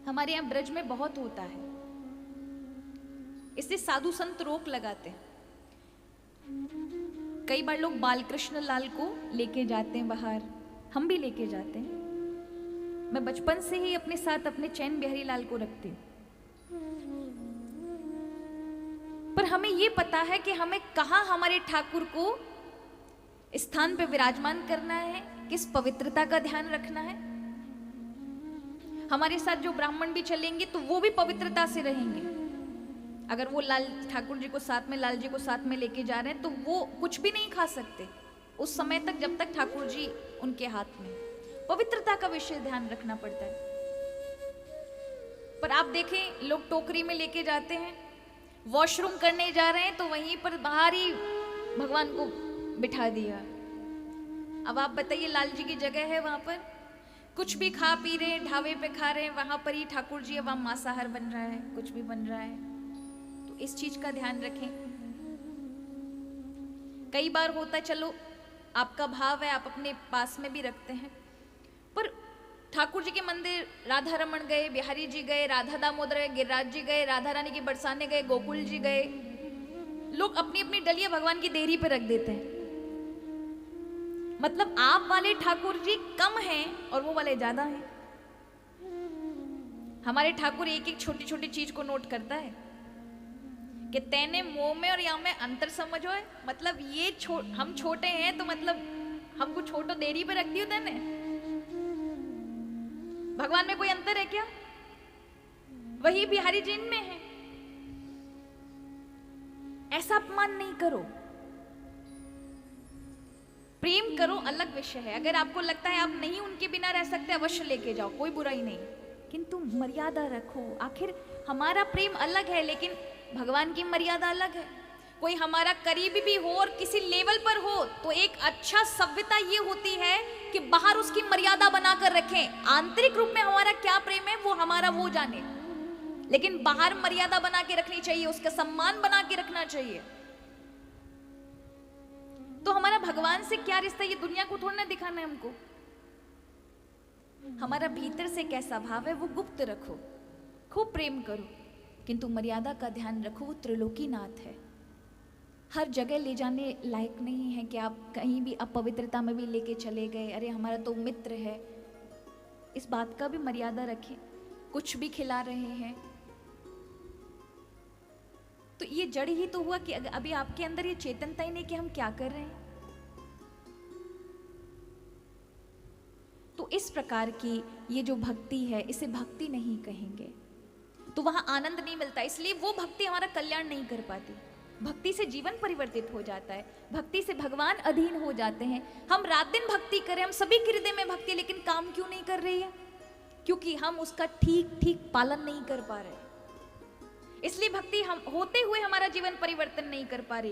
हमारे यहाँ ब्रज में बहुत होता है, इसलिए साधु संत रोक लगाते हैं। कई बार लोग बालकृष्ण लाल को लेके जाते हैं बाहर, हम भी लेके जाते हैं। मैं बचपन से ही अपने साथ अपने चैन बिहारी लाल को रखती हूँ, पर हमें ये पता है कि हमें कहाँ हमारे ठाकुर को स्थान पे विराजमान करना है, किस पवित्रता का ध्यान रखना है। हमारे साथ जो ब्राह्मण भी चलेंगे तो वो भी पवित्रता से रहेंगे। अगर वो लाल ठाकुर जी को साथ में, लाल जी को साथ में लेके जा रहे हैं तो वो कुछ भी नहीं खा सकते उस समय तक, जब तक ठाकुर जी उनके हाथ में। पवित्रता का विषय ध्यान रखना पड़ता है। पर आप देखें, लोग टोकरी में लेके जाते हैं, वॉशरूम करने जा रहे हैं तो वहीं पर बाहर ही भगवान को बिठा दिया। अब आप बताइए, लाल जी की जगह है, वहां पर कुछ भी खा पी रहे हैं, ढाबे पे खा रहे हैं, वहां पर ही ठाकुर जी है, वहां मांसाहार बन रहा है, कुछ भी बन रहा है। तो इस चीज का ध्यान रखें। कई बार होता है, चलो आपका भाव है, आप अपने पास में भी रखते हैं, पर ठाकुर जी के मंदिर राधा रमन गए, बिहारी जी गए, राधा दामोदर गए, गिरिराज जी गए, राधा रानी की बरसाने गए, गोकुल जी गए, लोग अपनी अपनी डलिया भगवान की देहरी पे रख देते हैं। मतलब आप वाले ठाकुर जी कम हैं और वो वाले ज्यादा हैं। हमारे ठाकुर एक एक छोटी छोटी चीज को नोट करता है कि तैने मोह में और यहाँ में अंतर समझो है। मतलब ये हम छोटे हैं तो मतलब हमको छोटो देरी पे रख दियो तैने। भगवान में कोई अंतर है क्या? वही बिहारी जी में है। ऐसा अपमान नहीं करो, प्रेम करो, अलग विषय है। अगर आपको लगता है आप नहीं उनके बिना रह सकते, अवश्य लेके जाओ, कोई बुराई नहीं, किंतु मर्यादा रखो। आखिर हमारा प्रेम अलग है, लेकिन भगवान की मर्यादा अलग है। कोई हमारा करीबी भी हो और किसी लेवल पर हो तो एक अच्छा सभ्यता ये होती है कि बाहर उसकी मर्यादा बनाकर रखें। आंतरिक रूप में हमारा क्या प्रेम है वो हमारा वो जाने, लेकिन बाहर मर्यादा बना के रखनी चाहिए, उसका सम्मान बना के रखना चाहिए। तो हमारा भगवान से क्या रिश्ता, ये दुनिया को थोड़ा ना दिखाना है हमको। हमारा भीतर से कैसा भाव है वो गुप्त रखो, खूब प्रेम करो, किंतु मर्यादा का ध्यान रखो। वो त्रिलोकीनाथ है, हर जगह ले जाने लायक नहीं है कि आप कहीं भी अपवित्रता में भी लेके चले गए। अरे हमारा तो मित्र है, इस बात का भी मर्यादा रखें। कुछ भी खिला रहे हैं तो ये जड़ ही तो हुआ कि अभी आपके अंदर ये चेतनता ही नहीं कि हम क्या कर रहे हैं। तो इस प्रकार की ये जो भक्ति है, इसे भक्ति नहीं कहेंगे, तो वहां आनंद नहीं मिलता। इसलिए वो भक्ति हमारा कल्याण नहीं कर पाती। भक्ति से जीवन परिवर्तित हो जाता है, भक्ति से भगवान अधीन हो जाते हैं। हम रात दिन भक्ति करें, हम सभी के हृदय में भक्ति, लेकिन काम क्यों नहीं कर रही है? क्योंकि हम उसका ठीक ठीक पालन नहीं कर पा रहे। इसलिए भक्ति हम होते हुए हमारा जीवन परिवर्तन नहीं कर पा रही।